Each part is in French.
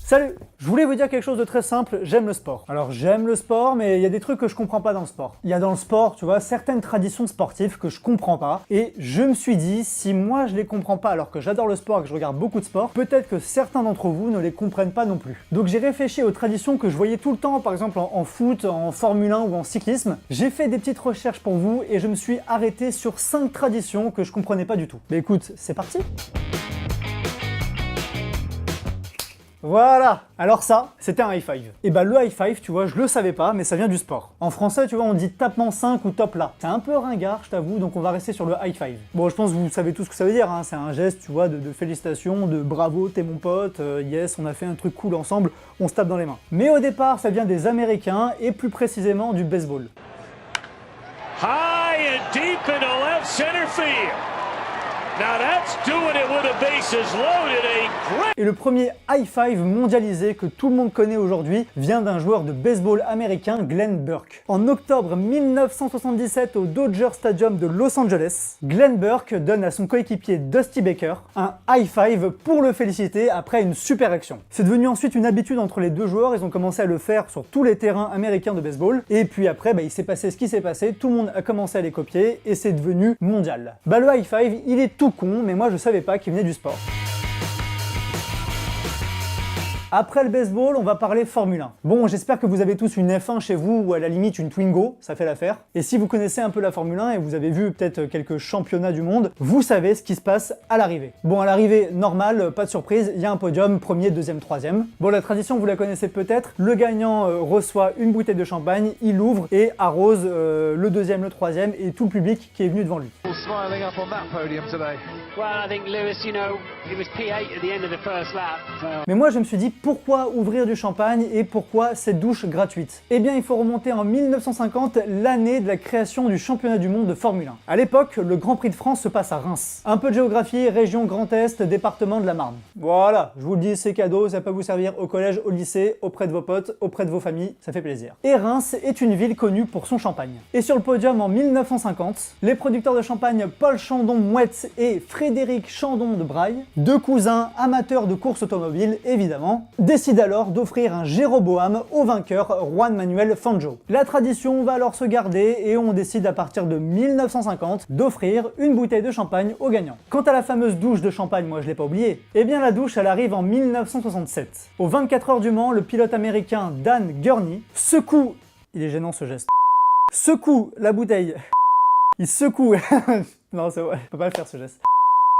Salut! Je voulais vous dire quelque chose de très simple, j'aime le sport. Alors j'aime le sport, mais il y a des trucs que je comprends pas dans le sport. Il y a dans le sport, tu vois, certaines traditions sportives que je comprends pas, et je me suis dit, si moi je les comprends pas alors que j'adore le sport et que je regarde beaucoup de sport, peut-être que certains d'entre vous ne les comprennent pas non plus. Donc j'ai réfléchi aux traditions que je voyais tout le temps, par exemple en foot, en Formule 1 ou en cyclisme. J'ai fait des petites recherches pour vous et je me suis arrêté sur 5 traditions que je comprenais pas du tout. Mais écoute, c'est parti! Voilà! Alors ça, c'était un high five. Et bah le high five, tu vois, je le savais pas, mais ça vient du sport. En français, tu vois, on dit tapement 5 ou top là. C'est un peu ringard, je t'avoue, donc on va rester sur le high five. Bon, je pense que vous savez tout ce que ça veut dire, hein. C'est un geste, tu vois, de félicitations, de bravo, t'es mon pote, yes, on a fait un truc cool ensemble, on se tape dans les mains. Mais au départ, ça vient des Américains, et plus précisément du baseball. High and deep into left center field. Now that's doing it with the bases loaded. A great... Et le premier high five mondialisé que tout le monde connaît aujourd'hui vient d'un joueur de baseball américain, Glenn Burke. En octobre 1977 au Dodger Stadium de Los Angeles, Glenn Burke donne à son coéquipier Dusty Baker un high five pour le féliciter après une super action. C'est devenu ensuite une habitude entre les deux joueurs, ils ont commencé à le faire sur tous les terrains américains de baseball, et puis après, il s'est passé ce qui s'est passé, tout le monde a commencé à les copier, et c'est devenu mondial. Le high five, il est tout con, mais moi je savais pas qu'il venait du sport. Après le baseball, on va parler Formule 1. Bon, j'espère que vous avez tous une F1 chez vous, ou à la limite une Twingo, ça fait l'affaire. Et si vous connaissez un peu la Formule 1 et vous avez vu peut-être quelques championnats du monde, vous savez ce qui se passe à l'arrivée. Bon, à l'arrivée, normal, pas de surprise, il y a un podium, premier, deuxième, troisième. Bon, la tradition, vous la connaissez peut-être, le gagnant reçoit une bouteille de champagne, il l'ouvre et arrose le deuxième, le troisième et tout le public qui est venu devant lui. Smiling up on that podium today. Well, I think Lewis, you know, it was P8 at the end of the first lap. So... Mais moi je me suis dit, pourquoi ouvrir du champagne et pourquoi cette douche gratuite? Eh bien il faut remonter en 1950, l'année de la création du championnat du monde de Formule 1. À l'époque, le Grand Prix de France se passe à Reims. Un peu de géographie, région Grand Est, département de la Marne. Voilà, je vous le dis, c'est cadeau, ça peut vous servir au collège, au lycée, auprès de vos potes, auprès de vos familles, ça fait plaisir. Et Reims est une ville connue pour son champagne. Et sur le podium en 1950, les producteurs de champagne Paul Chandon-Mouette et Frédéric Chandon de Braille, deux cousins amateurs de courses automobiles évidemment, décident alors d'offrir un Jéroboam au vainqueur Juan Manuel Fangio. La tradition va alors se garder et on décide à partir de 1950 d'offrir une bouteille de champagne au gagnant. Quant à la fameuse douche de champagne, moi je l'ai pas oublié, eh bien la douche elle arrive en 1967. Aux 24 heures du Mans, le pilote américain Dan Gurney secoue, il est gênant ce geste, secoue la bouteille, il secoue, non c'est vrai, je peux pas le faire ce geste.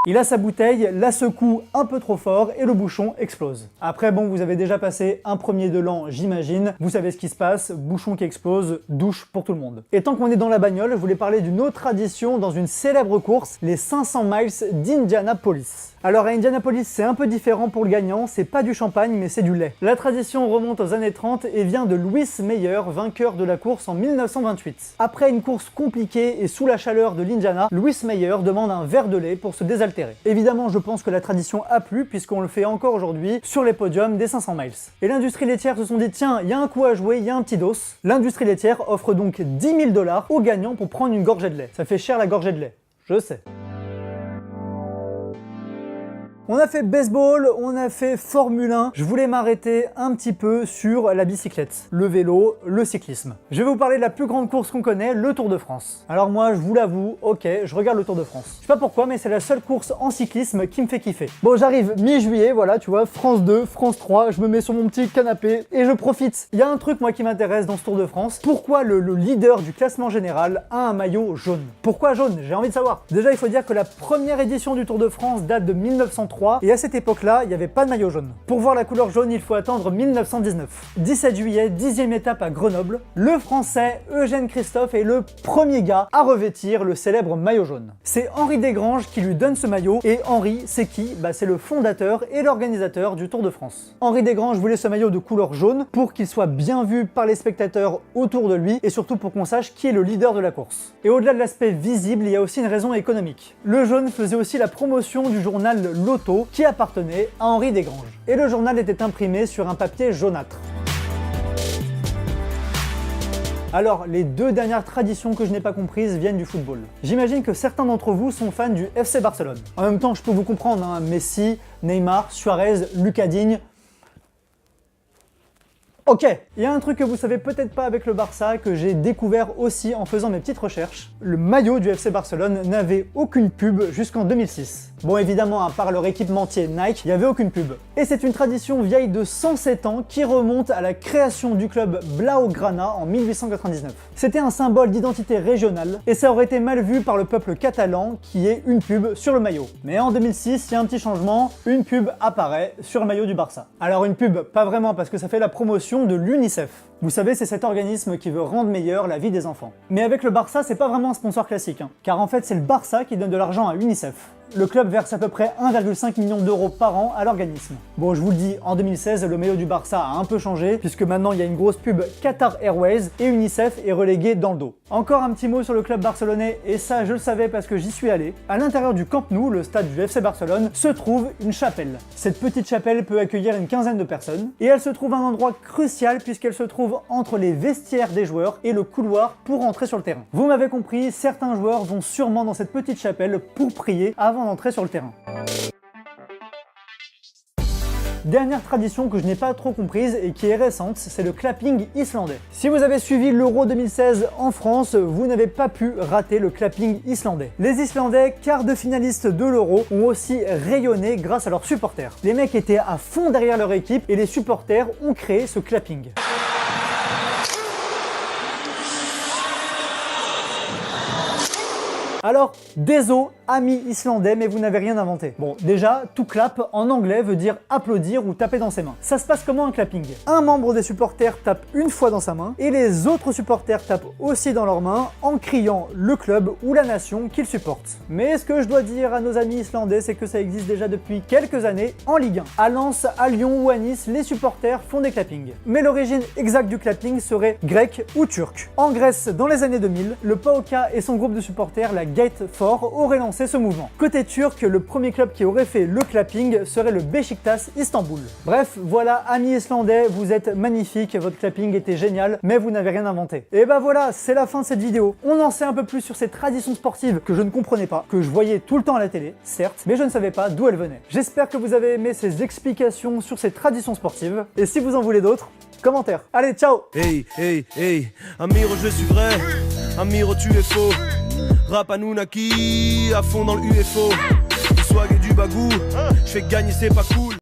Il a sa bouteille, la secoue un peu trop fort et le bouchon explose. Après bon, vous avez déjà passé un premier de l'an, j'imagine, vous savez ce qui se passe, bouchon qui explose, douche pour tout le monde. Et tant qu'on est dans la bagnole, je voulais parler d'une autre tradition dans une célèbre course, les 500 miles d'Indianapolis. Alors à Indianapolis, c'est un peu différent pour le gagnant, c'est pas du champagne mais c'est du lait. La tradition remonte aux années 30 et vient de Louis Meyer, vainqueur de la course en 1928. Après une course compliquée et sous la chaleur de l'Indiana, Louis Meyer demande un verre de lait pour se désaltérer. Évidemment, je pense que la tradition a plu puisqu'on le fait encore aujourd'hui sur les podiums des 500 miles. Et l'industrie laitière se sont dit tiens, il y a un coup à jouer, il y a un petit dos. L'industrie laitière offre donc 10 000 $ aux gagnants pour prendre une gorgée de lait. Ça fait cher la gorgée de lait, je sais. On a fait baseball, on a fait Formule 1. Je voulais m'arrêter un petit peu sur la bicyclette, le vélo, le cyclisme. Je vais vous parler de la plus grande course qu'on connaît, le Tour de France. Alors moi, je vous l'avoue, ok, je regarde le Tour de France. Je sais pas pourquoi, mais c'est la seule course en cyclisme qui me fait kiffer. Bon, j'arrive mi-juillet, voilà, tu vois, France 2, France 3, je me mets sur mon petit canapé et je profite. Il y a un truc, moi, qui m'intéresse dans ce Tour de France. Pourquoi le leader du classement général a un maillot jaune? Pourquoi jaune? J'ai envie de savoir. Déjà, il faut dire que la première édition du Tour de France date de 1903. Et à cette époque-là, il n'y avait pas de maillot jaune. Pour voir la couleur jaune, il faut attendre 1919. 17 juillet, 10e étape à Grenoble, le français Eugène Christophe est le premier gars à revêtir le célèbre maillot jaune. C'est Henri Desgranges qui lui donne ce maillot, et Henri, c'est qui? C'est le fondateur et l'organisateur du Tour de France. Henri Desgranges voulait ce maillot de couleur jaune pour qu'il soit bien vu par les spectateurs autour de lui, et surtout pour qu'on sache qui est le leader de la course. Et au-delà de l'aspect visible, il y a aussi une raison économique. Le jaune faisait aussi la promotion du journal L'Auto, qui appartenait à Henri Desgranges. Et le journal était imprimé sur un papier jaunâtre. Alors, les deux dernières traditions que je n'ai pas comprises viennent du football. J'imagine que certains d'entre vous sont fans du FC Barcelone. En même temps, je peux vous comprendre, hein, Messi, Neymar, Suarez, Lucas Digne... Ok, il y a un truc que vous savez peut-être pas avec le Barça, que j'ai découvert aussi en faisant mes petites recherches. Le maillot du FC Barcelone n'avait aucune pub jusqu'en 2006. Bon, évidemment, à part leur équipementier Nike, il n'y avait aucune pub. Et c'est une tradition vieille de 107 ans qui remonte à la création du club Blaugrana en 1899. C'était un symbole d'identité régionale et ça aurait été mal vu par le peuple catalan qui ait une pub sur le maillot. Mais en 2006, il y a un petit changement, une pub apparaît sur le maillot du Barça. Alors une pub, pas vraiment parce que ça fait la promotion de l'UNICEF. Vous savez, c'est cet organisme qui veut rendre meilleure la vie des enfants. Mais avec le Barça, c'est pas vraiment un sponsor classique, hein, car en fait c'est le Barça qui donne de l'argent à l'UNICEF. Le club verse à peu près 1,5 million d'euros par an à l'organisme. Bon, je vous le dis, en 2016, le maillot du Barça a un peu changé, puisque maintenant il y a une grosse pub Qatar Airways et UNICEF est relégué dans le dos. Encore un petit mot sur le club barcelonais, et ça je le savais parce que j'y suis allé. À l'intérieur du Camp Nou, le stade du FC Barcelone, se trouve une chapelle. Cette petite chapelle peut accueillir une quinzaine de personnes, et elle se trouve à un endroit crucial puisqu'elle se trouve entre les vestiaires des joueurs et le couloir pour entrer sur le terrain. Vous m'avez compris, certains joueurs vont sûrement dans cette petite chapelle pour prier avant d'entrer sur le terrain. Dernière tradition que je n'ai pas trop comprise et qui est récente, c'est le clapping islandais. Si vous avez suivi l'Euro 2016 en France, vous n'avez pas pu rater le clapping islandais. Les Islandais, quart de finalistes de l'Euro, ont aussi rayonné grâce à leurs supporters. Les mecs étaient à fond derrière leur équipe et les supporters ont créé ce clapping. Alors, désolé, amis islandais, mais vous n'avez rien inventé. Bon, déjà, tout clap en anglais veut dire applaudir ou taper dans ses mains. Ça se passe comment un clapping? Un membre des supporters tape une fois dans sa main et les autres supporters tapent aussi dans leurs mains en criant le club ou la nation qu'ils supportent. Mais ce que je dois dire à nos amis islandais, c'est que ça existe déjà depuis quelques années en Ligue 1. À Lens, à Lyon ou à Nice, les supporters font des clappings. Mais l'origine exacte du clapping serait grecque ou turque. En Grèce, dans les années 2000, le PAOK et son groupe de supporters, la Gatefor, auraient lancé ce mouvement. Côté turc, le premier club qui aurait fait le clapping serait le Beşiktaş Istanbul. Bref, voilà, amis islandais, vous êtes magnifiques, votre clapping était génial, mais vous n'avez rien inventé. Et bah voilà, c'est la fin de cette vidéo. On en sait un peu plus sur ces traditions sportives que je ne comprenais pas, que je voyais tout le temps à la télé, certes, mais je ne savais pas d'où elles venaient. J'espère que vous avez aimé ces explications sur ces traditions sportives, et si vous en voulez d'autres, commentaires. Allez, ciao! Hey, hey, hey, Amiro, je suis vrai, Amiro, tu es faux. Rap Anunnaki, à fond dans le UFO. Du swag et du bagou, je fais gagner, c'est pas cool.